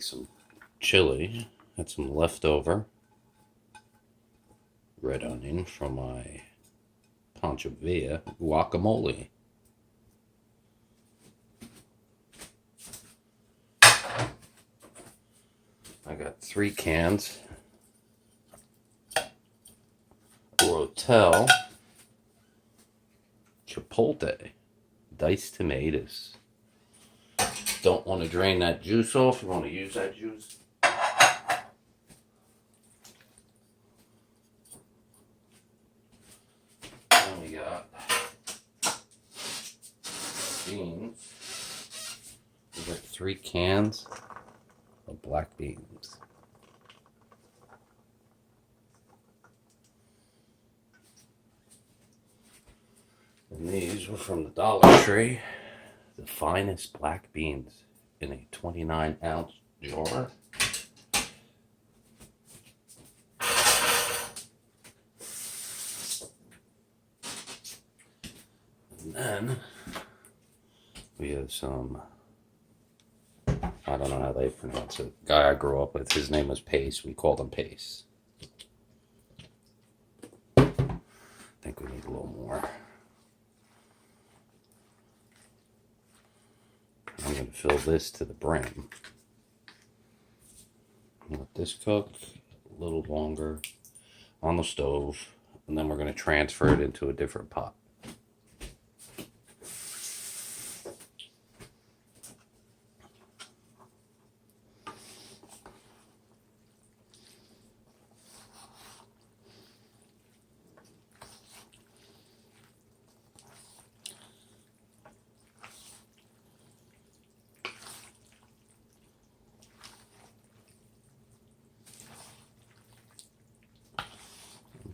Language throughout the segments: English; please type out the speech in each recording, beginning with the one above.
Some chili. Had some leftover red onion from my Pancho Villa guacamole. I got 3 cans Rotel Chipolte diced tomatoes. Don't want to drain that juice off. You want to use that juice. Then we got beans. We got 3 cans of black beans. And these were from the Dollar Tree. The finest black beans in a 29-ounce jar. And then we have some, I don't know how they pronounce it. Guy I grew up with, his name was Pace. We called him Pace. I think we need a little more. I'm going to fill this to the brim. Let this cook a little longer on the stove, and then we're going to transfer it into a different pot.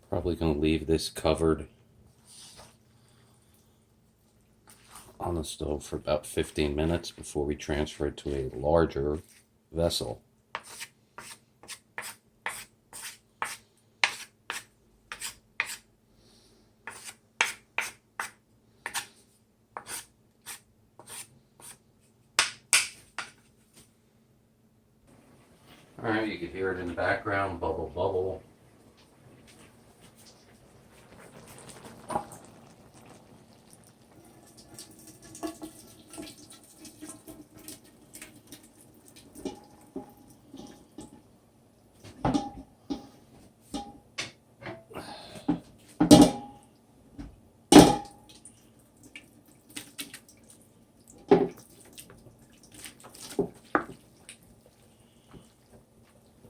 Probably going to leave this covered on the stove for about 15 minutes before we transfer it to a larger vessel. Alright, you can hear it in the background, bubble, bubble.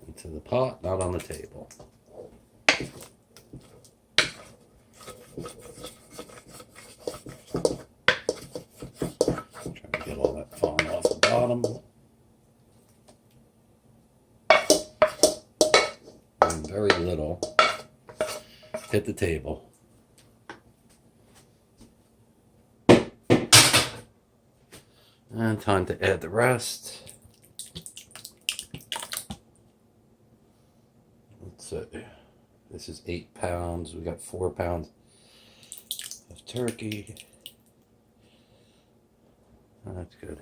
Into the pot, not on the table. Trying to get all that foam off the bottom. And very little hit the table. And time to add the rest. Let's see. This is 8 pounds. We got 4 pounds of turkey. Oh, that's good.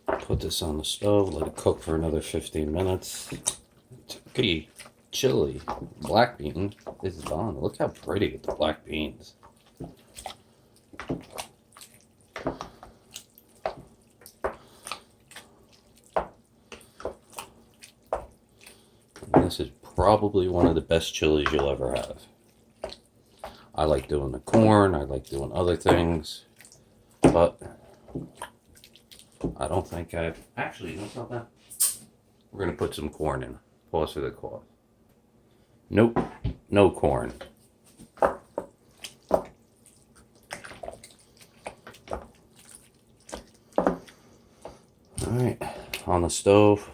Put this on the stove, let it cook for another 15 minutes. Turkey, chili, black bean is done. Look how pretty with the black beans. And this is probably one of the best chilies you'll ever have. I like doing the corn, I like doing other things, but I don't think I've... Actually, you know something? We're going to put some corn in. Pause for the cause. Nope. No corn. Alright. On the stove.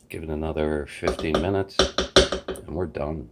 Give it another 15 minutes. And we're done.